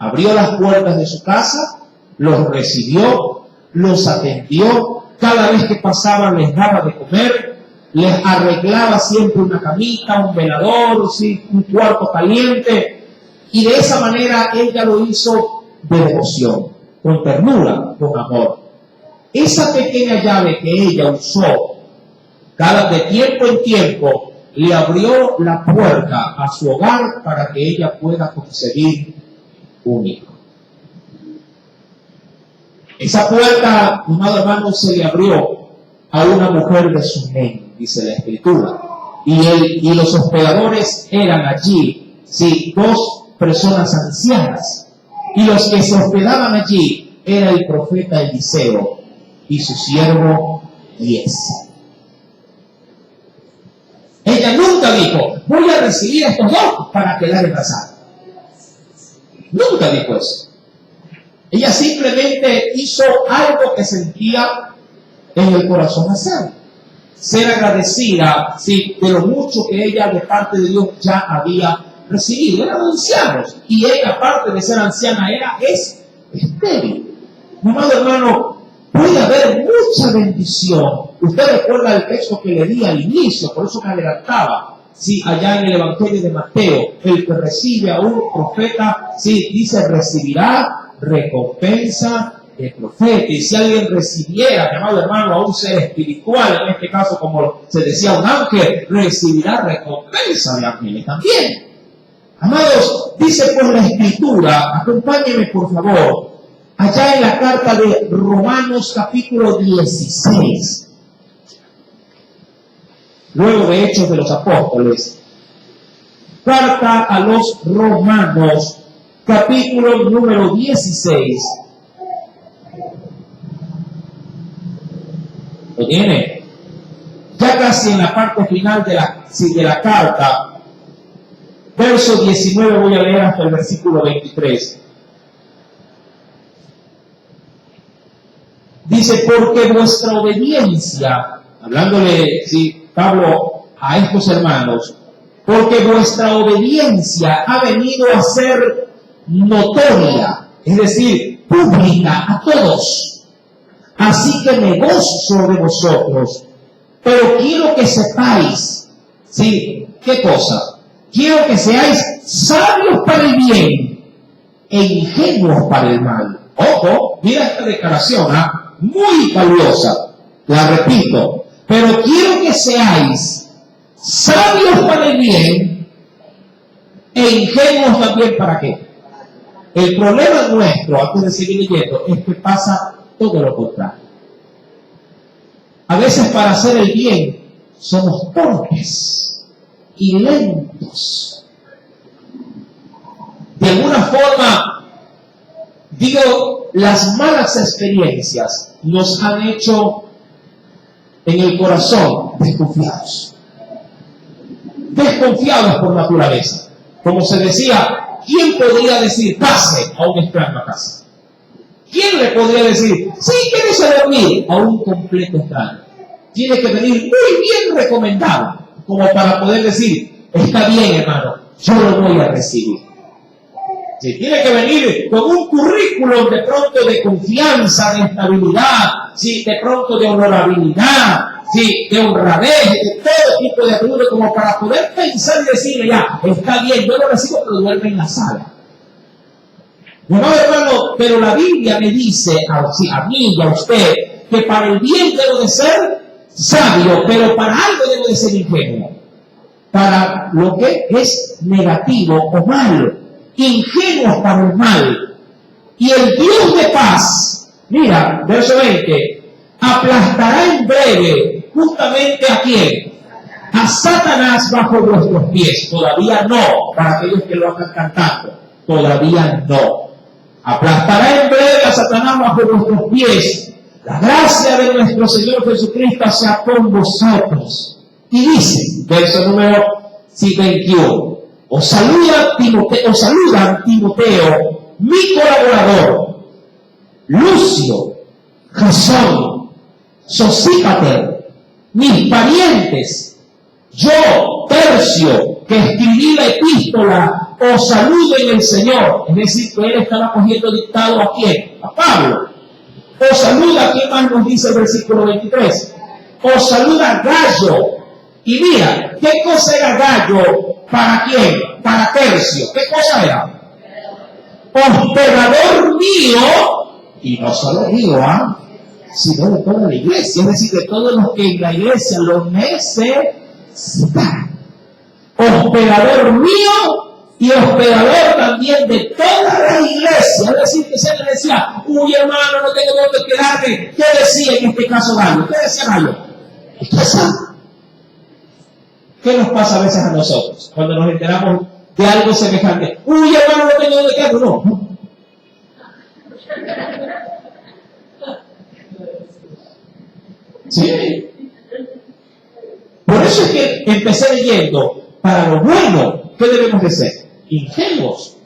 Abrió las puertas de su casa, los recibió, los atendió, cada vez que pasaban les daba de comer, les arreglaba siempre una camita, un velador, ¿sí?, un cuarto caliente, y de esa manera ella lo hizo de devoción, con ternura, con amor. esa pequeña llave que ella usó, de tiempo en tiempo, le abrió la puerta a su hogar para que ella pueda concebir un hijo. Esa puerta, amado hermano, se le abrió a una mujer de Sunem, dice la Escritura. Y los hospedadores eran allí, sí, 2 personas ancianas. Y los que se hospedaban allí era el profeta Eliseo y su siervo Giezi. Ella nunca dijo, voy a recibir a estos 2 para quedar embarazada. Nunca dijo eso. Ella simplemente hizo algo que sentía en el corazón hacer. Ser agradecida, sí, de lo mucho que ella de parte de Dios ya había recibido. Eran ancianos. Y ella, aparte de ser anciana, es estéril. Amado hermano, puede haber mucha bendición. Usted recuerda el texto que le di al inicio, por eso me adelantaba. Sí, allá en el Evangelio de Mateo, el que recibe a un profeta, sí, dice, recibirá recompensa de profeta. Y si alguien recibiera, mi amado hermano, a un ser espiritual, en este caso como se decía un ángel, recibirá recompensa de ángeles también. Amados, dice pues la Escritura, acompáñenme por favor, allá en la carta de Romanos capítulo 16, luego de Hechos de los Apóstoles, carta a los Romanos capítulo número 16. ¿Lo tiene? Ya casi en la parte final de la carta, verso 19, voy a leer hasta el versículo 23. Dice, porque vuestra obediencia, hablándole, sí, Pablo a estos hermanos, porque vuestra obediencia ha venido a ser notoria, es decir, pública a todos. Así que me gozo de vosotros, pero quiero que sepáis, ¿sí? ¿Qué cosa? Quiero que seáis sabios para el bien e ingenuos para el mal. Ojo, mira esta declaración, muy valiosa. La repito, pero quiero que seáis sabios para el bien e ingenuos también para qué. El problema nuestro, antes de seguir leyendo, es que pasa todo lo contrario. A veces para hacer el bien somos torpes y lentos. De alguna forma, digo, las malas experiencias nos han hecho en el corazón desconfiados. Desconfiados por naturaleza. Como se decía, ¿quién podría decir pase a un extraño a casa? ¿Quién le podría decir, sí, quieres dormir a un completo extraño? Tiene que venir muy bien recomendado, como para poder decir, está bien, hermano, yo lo voy a recibir. Sí, tiene que venir con un currículum de pronto de confianza, de estabilidad, sí, de pronto de honorabilidad, sí, de honradez, de todo tipo de atributos, como para poder pensar y decirle, ya, está bien, yo lo recibo, pero duerme en la sala. No, hermano, pero la Biblia me dice, a mí y a usted, que para el bien debo de ser sabio, pero para algo debo de ser ingenuo. Para lo que es negativo o malo, ingenuo para el mal. Y el Dios de paz, mira, verso 20, aplastará en breve justamente a quién, a Satanás bajo vuestros pies. Todavía no, para aquellos que lo están cantando, todavía no. Aplastará en breve a Satanás bajo vuestros pies. La gracia de nuestro Señor Jesucristo sea con vosotros. Y dice, verso número 21, os saluda Timoteo, mi colaborador, Lucio, Jasón, Sosípater, mis parientes, yo, Tercio, que escribí la epístola, os saludo en el Señor. Es decir, que él estaba cogiendo dictado ¿a quién? A Pablo. Os saluda, ¿quién más nos dice el versículo 23? Os saluda Gallo. Y mira, ¿qué cosa era Gallo? ¿Para quién? Para Tercio. ¿Qué cosa era? Hospedador mío, y no solo mío, sino de toda la iglesia, es decir, de todos los que en la iglesia lo necesitan. Hospedador mío y hospedador también de toda la iglesia. Es decir, que se le decía, uy hermano, no tengo dónde quedarme. ¿Qué decía en este caso Gallo? ¿Qué decía Gallo? ¿Qué nos pasa a veces a nosotros cuando nos enteramos de algo semejante? Uy hermano, no tengo dónde quedarme. No. Sí. Por eso es que empecé leyendo, para lo bueno, ¿qué debemos de ser? Ingenuos.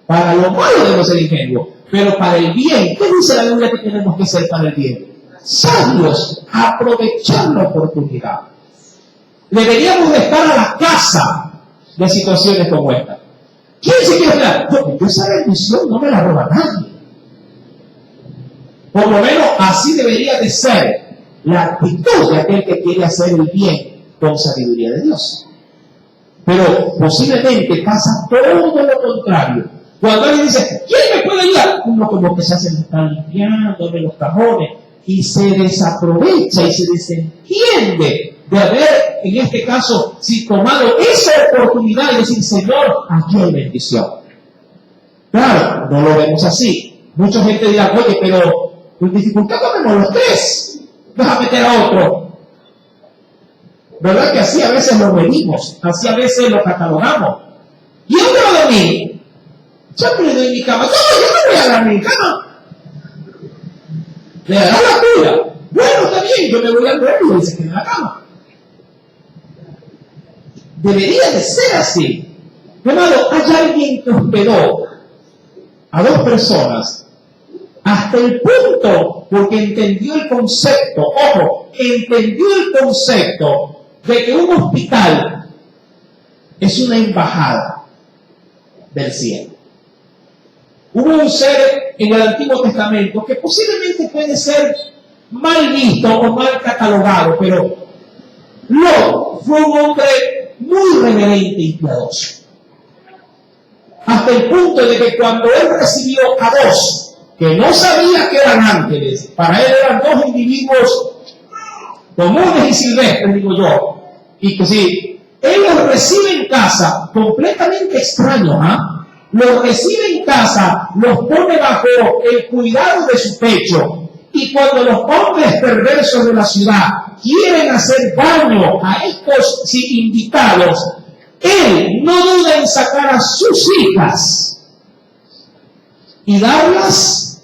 Para lo malo debemos ser ingenuos, pero para el bien, ¿qué dice la Biblia que tenemos que ser para el bien? Sabios, aprovechar la oportunidad. Deberíamos de estar a la casa de situaciones como esta. ¿Quién se quiere quedar? Yo esa bendición no me la roba nadie. Por lo menos así debería de ser la actitud de aquel que quiere hacer el bien con sabiduría de Dios. Pero posiblemente pasa todo lo contrario. Cuando alguien dice, ¿quién me puede ayudar? Uno como que se hace, está limpiando de los cajones y se desaprovecha y se desentiende de haber, en este caso, si tomado esa oportunidad y decir, Señor, aquí hay bendición. Claro, no lo vemos así. Mucha gente dirá, oye, pero con dificultad comemos los tres. Vas a meter a otro. ¿Verdad que así a veces lo medimos? Así a veces lo catalogamos. ¿Y dónde va a dormir? Yo me le doy mi cama. No, yo no voy a dar mi cama. Le dará la tuya. Bueno, está bien, yo me voy al duermo y se queda en la cama. Debería de ser así. Hermano, hay alguien que hospedó a dos personas hasta el punto, porque entendió el concepto, ojo, entendió el concepto de que un hospital es una embajada del cielo. Hubo un ser en el Antiguo Testamento que posiblemente puede ser mal visto o mal catalogado, pero Lot fue un hombre muy reverente y piadoso. Hasta el punto de que cuando él recibió a dos, que no sabía que eran ángeles, para él eran dos individuos comunes y silvestres, digo yo, y que si él los recibe en casa, completamente extraños, los recibe en casa, los pone bajo el cuidado de su pecho, y cuando los hombres perversos de la ciudad quieren hacer daño a estos invitados, él no duda en sacar a sus hijas y darlas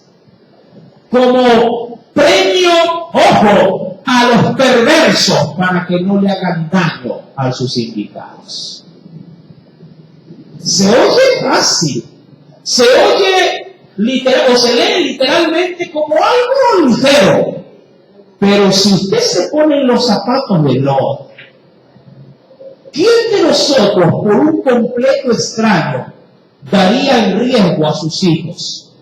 como premio, ojo, a los perversos para que no le hagan daño a sus invitados. Se oye fácil, se oye literal, o se lee literalmente como algo ligero, pero si usted se pone en los zapatos de Lot, ¿quién de nosotros por un completo extraño daría en riesgo a sus hijos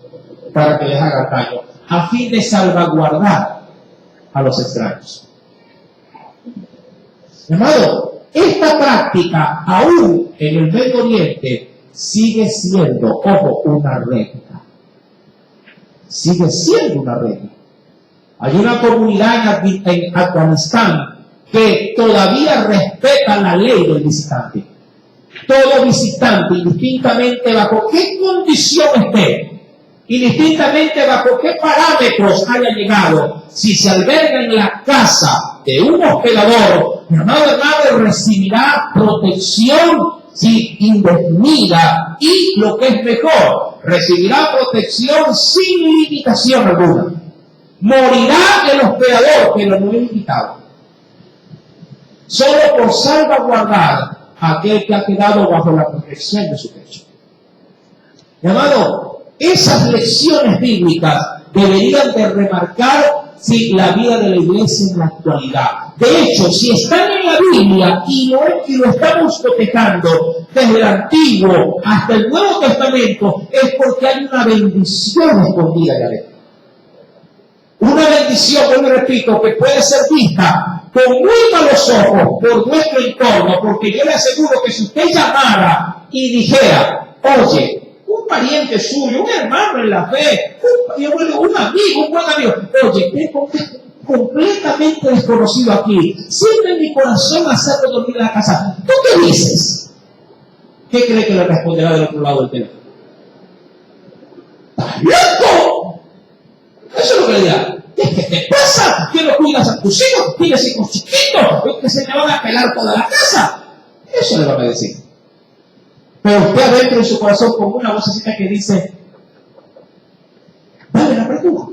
para que les hagan daño, a fin de salvaguardar a los extraños? Hermano, esta práctica, aún en el Medio Oriente, sigue siendo, ojo, una regla. Sigue siendo una regla. Hay una comunidad en Afganistán que todavía respeta la ley del visitante. Todo visitante, indistintamente bajo qué condición esté, indistintamente bajo qué parámetros haya llegado, si se alberga en la casa de un hospedador, mi amado hermano, recibirá protección indefinida y, lo que es mejor, recibirá protección sin limitación alguna. Morirá el hospedador, pero no el invitado, solo por salvaguardar a aquel que ha quedado bajo la protección de su techo. Mi amado, esas lecciones bíblicas deberían de remarcar la vida de la iglesia en la actualidad. De hecho, si están en la Biblia y lo estamos cotejando desde el Antiguo hasta el Nuevo Testamento, es porque hay una bendición escondida allá adentro. Una bendición, como repito, que puede ser vista con muy malos ojos por nuestro entorno, porque yo le aseguro que si usted llamara y dijera, oye, un pariente suyo, un hermano en la fe, un amigo, un buen amigo. Oye, es completamente desconocido aquí. Siempre en mi corazón hacerlo dormir en la casa. ¿Tú qué dices? ¿Qué cree que le responderá del otro lado del teléfono? ¡Estás loco! Eso es lo que le dirá. ¿Qué te pasa? ¿Que no cuidas a tus hijos? ¿Tienes hijos chiquitos? ¿Que se me van a pelar toda la casa? Eso le van a decir. Pero usted adentro en su corazón con una vocecita que dice, dale la apertura.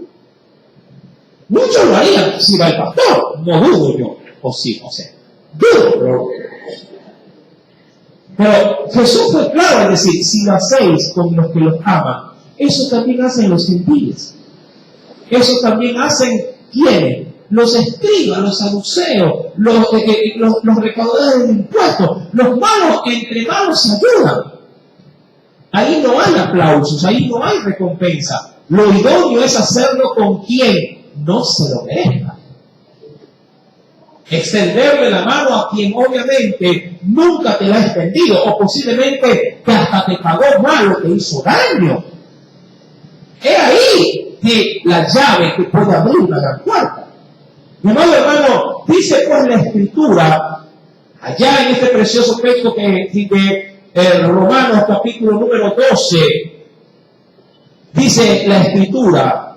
Muchos lo harían si va el pastor. No dudo yo. O sí, no sé. Dudo. Pero Jesús fue claro en decir, si lo hacéis con los que los aman, eso también hacen los gentiles. Eso también hacen, ¿quiénes? Los escribas, los saduceos, los recaudadores de impuestos, los malos que entre malos se ayudan. Ahí no hay aplausos, ahí no hay recompensa. Lo idóneo es hacerlo con quien no se lo merezca. Extenderle la mano a quien obviamente nunca te la ha extendido, o posiblemente que hasta te pagó mal o te hizo daño. Es ahí que la llave que puede abrir una gran puerta. Mi amado hermano, dice pues la Escritura, allá en este precioso texto que Romanos capítulo número 12, dice la Escritura,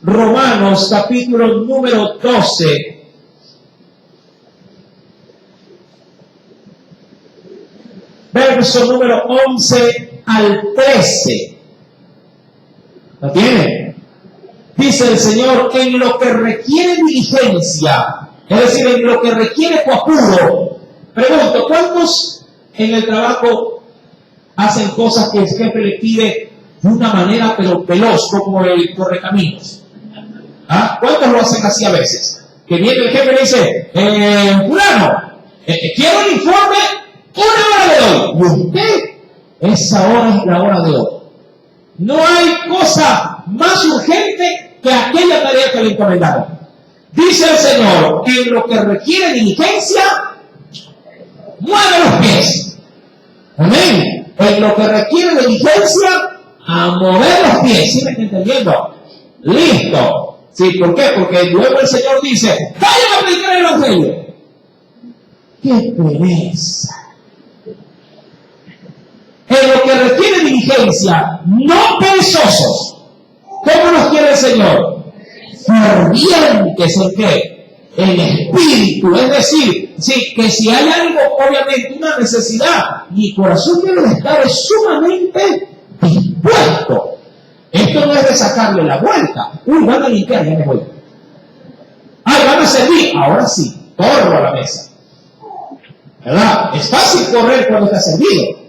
Romanos capítulo número 12, verso número 11 al 13. ¿Lo tiene? Dice el Señor, en lo que requiere diligencia, es decir, en lo que requiere tu apuro. Pregunto, ¿cuántos en el trabajo hacen cosas que el jefe le pide de una manera pero veloz, como el correcaminos? ¿Ah? ¿Cuántos lo hacen así a veces? Que viene el jefe y le dice, fulano, quiero el informe, 1 hora de hoy. Y usted, esa hora es la hora de hoy. No hay cosa más urgente que aquella tarea que le encomendaron. Dice el Señor, en lo que requiere diligencia, mueve los pies. Amén. En lo que requiere diligencia, a mover los pies. ¿Sí me está entendiendo? Listo. ¿Sí? ¿Por qué? Porque luego el Señor dice, vayan a predicar el Evangelio. ¡Qué pereza! En lo que requiere diligencia, no perezosos. ¿Cómo nos quiere el Señor? Fervientes en qué? En espíritu. Es decir, sí, que si hay algo, obviamente, una necesidad, mi corazón debe estar sumamente dispuesto. Esto no es de sacarle la vuelta. Uy, van a limpiar, ya me voy. Ay, van a servir. Ahora sí, corro a la mesa. ¿Verdad? Es fácil correr cuando está servido.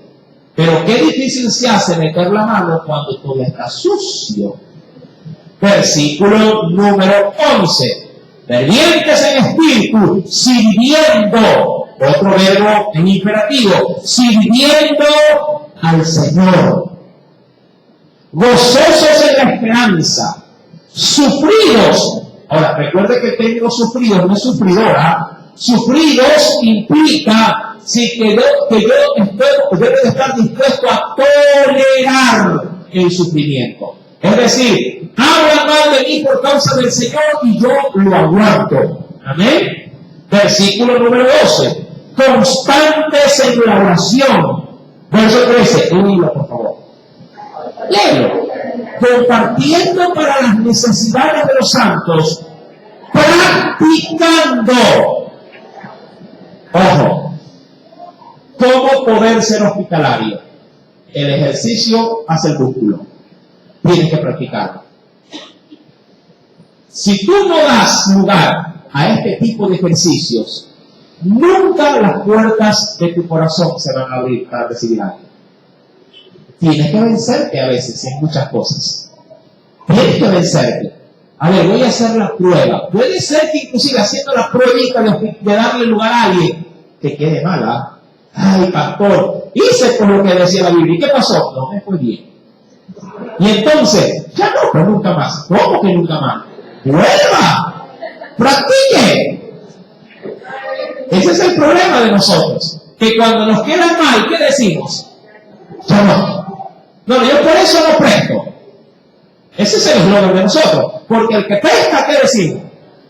Pero qué difícil se hace meter la mano cuando todo está sucio. Versículo número 11. Fervientes en espíritu, sirviendo. Otro verbo en imperativo. Sirviendo al Señor. Gozosos en la esperanza. Sufridos. Ahora, recuerde que el término sufridos no es sufridora. Sufridos implica sí, que yo debo de estar dispuesto a tolerar el sufrimiento. Es decir, hablan mal de mí por causa del Señor y yo lo aguanto. Amén. Versículo número 12. Constantes en la oración. Verso 13. Léelo, por favor. Léelo. Compartiendo para las necesidades de los santos. Practicando. Ojo. ¿Cómo poder ser hospitalario? El ejercicio hace el músculo. Tienes que practicarlo. Si tú no das lugar a este tipo de ejercicios, nunca las puertas de tu corazón se van a abrir para recibir algo. Tienes que vencerte a veces en muchas cosas. Tienes que vencerte. A ver, voy a hacer la prueba. Puede ser que inclusive haciendo la pruebita de darle lugar a alguien, te quede mala. Ay, pastor, hice por lo que decía la Biblia. ¿Y qué pasó? No me fue bien. Y entonces, ya no, pero nunca más. ¿Cómo que nunca más? ¡Prueba! ¡Practique! Ese es el problema de nosotros. Que cuando nos queda mal, ¿qué decimos? Ya no. No, yo por eso no presto. Ese es el eslogan de nosotros. Porque el que presta, ¿qué decimos?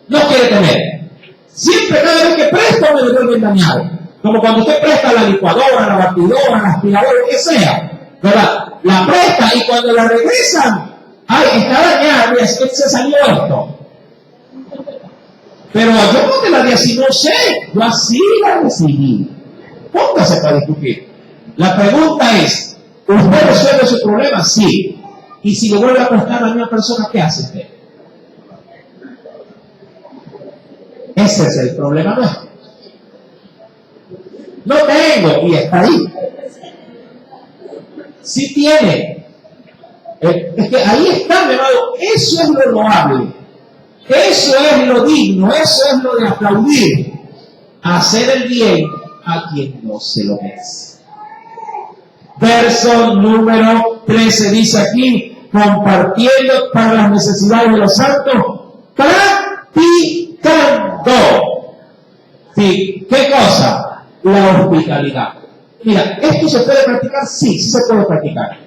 No quiere tener. Siempre, cada vez que presto, me devuelven dañado. Como cuando usted presta la licuadora, la batidora, la aspiradora, lo que sea. ¿Verdad? La presta y cuando la regresan, ay, está dañada, mira, es que se salió esto. Pero yo no te la di así, no sé. Yo así la recibí. Póngase para discutir. La pregunta es, ¿usted resuelve su problema? Sí. Y si le vuelve a prestar a la misma persona, ¿qué hace usted? Ese es el problema nuestro. No tengo, y está ahí. Sí tiene. Es que ahí está, mi hermano. Eso es lo loable. Eso es lo digno. Eso es lo de aplaudir. Hacer el bien a quien no se lo merece. Verso número 13 dice aquí, compartiendo para las necesidades de los santos, practicando. Sí, ¿qué cosa? La hospitalidad. Mira, ¿esto se puede practicar? Sí, sí se puede practicar.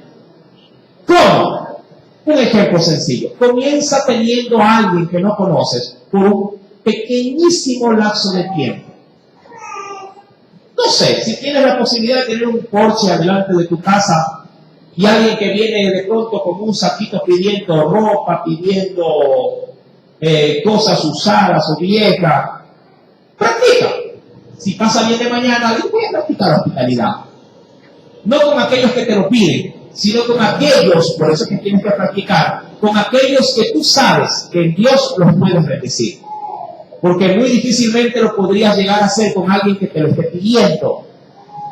¿Cómo? Un ejemplo sencillo. Comienza teniendo a alguien que no conoces por un pequeñísimo lapso de tiempo. No sé, si tienes la posibilidad de tener un porche adelante de tu casa y alguien que viene de pronto con un saquito pidiendo ropa, pidiendo cosas usadas o viejas, practica. Si pasa bien de mañana, voy a practicar la hospitalidad. No con aquellos que te lo piden, sino con aquellos, por eso es que tienes que practicar, con aquellos que tú sabes que en Dios los puedes bendecir. Porque muy difícilmente lo podrías llegar a hacer con alguien que te lo esté pidiendo.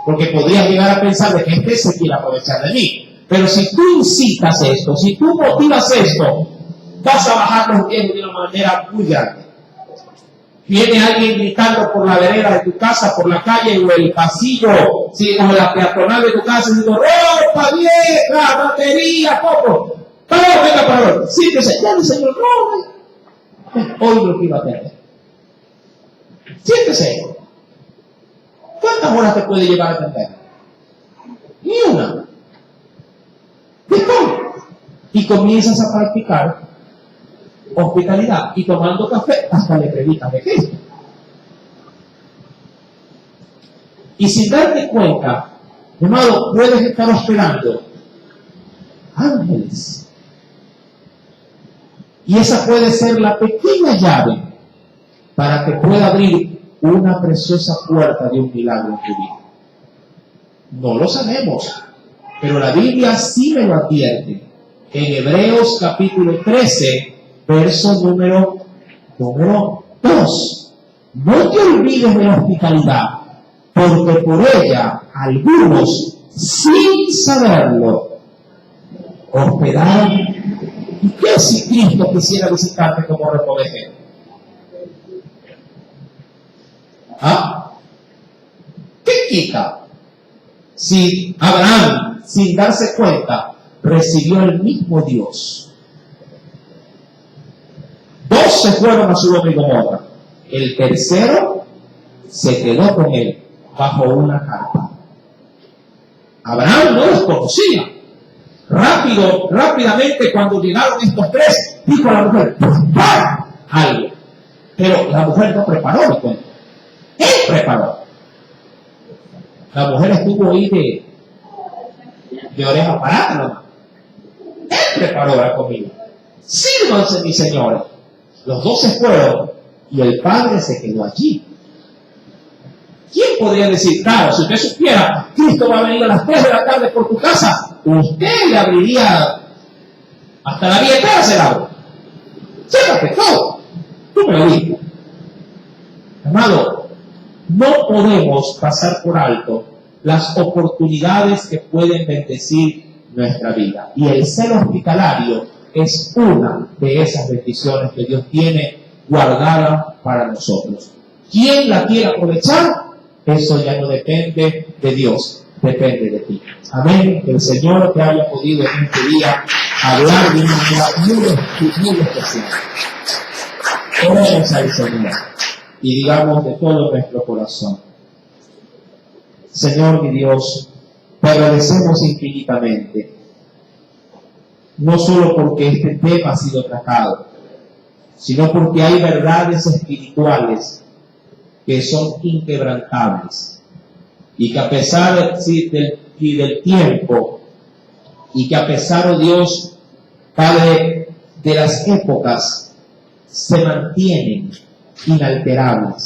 Porque podrías llegar a pensar de que este se quiere aprovechar de mí. Pero si tú incitas esto, si tú motivas esto, vas a bajar los riesgos de una manera muy grande. Viene alguien gritando por la vereda de tu casa, por la calle o el pasillo, ¿sí? O la peatonal de tu casa, y digo, ropa vieja, batería, poco. Todo, venga para hoy. Siéntese, ya el Señor, no. Hoy lo que iba a tener. Siéntese. ¿Cuántas horas te puede llevar a atender? Ni una. Después. Y comienzas a practicar hospitalidad y tomando café hasta le predicas de Cristo. Y sin darte cuenta, hermano, puedes estar hospedando ángeles. Y esa puede ser la pequeña llave para que pueda abrir una preciosa puerta de un milagro en tu vida. No lo sabemos, pero la Biblia sí me lo advierte. En Hebreos capítulo 13, verso número 2. No te olvides de la hospitalidad, porque por ella algunos, sin saberlo, hospedaron. ¿Y qué si Cristo quisiera visitarte como recoger? ¿Ah? ¿Qué quita? Si Abraham, sin darse cuenta, recibió el mismo Dios. 2 se fueron a Sodoma y Gomorra. El tercero se quedó con él bajo una carpa. Abraham no los conocía. Rápidamente, cuando llegaron estos 3, dijo a la mujer, prepara algo. Pero la mujer no preparó el cuento. Él preparó. La mujer estuvo ahí de oreja parada nomás. Él preparó la comida. Sírvanse, mis señores. Los 2 se fueron y el padre se quedó allí. ¿Quién podría decir, claro, si usted supiera, Cristo va a venir a las 3 de la tarde por tu casa, usted le abriría hasta la billetera, se la abre? Chécate todo. Tú me lo dices. Amado, no podemos pasar por alto las oportunidades que pueden bendecir nuestra vida. Y el ser hospitalario es una de esas bendiciones que Dios tiene guardada para nosotros. ¿Quién la quiere aprovechar? Eso ya no depende de Dios, depende de ti. Amén. Que el Señor te haya podido en este día hablar de una manera muy especial. Oremos al Señor y digamos de todo nuestro corazón: Señor mi Dios, te agradecemos infinitamente no solo porque este tema ha sido tratado, sino porque hay verdades espirituales que son inquebrantables y que a pesar del tiempo y que a pesar, oh Dios, Padre, de las épocas, se mantienen inalterables.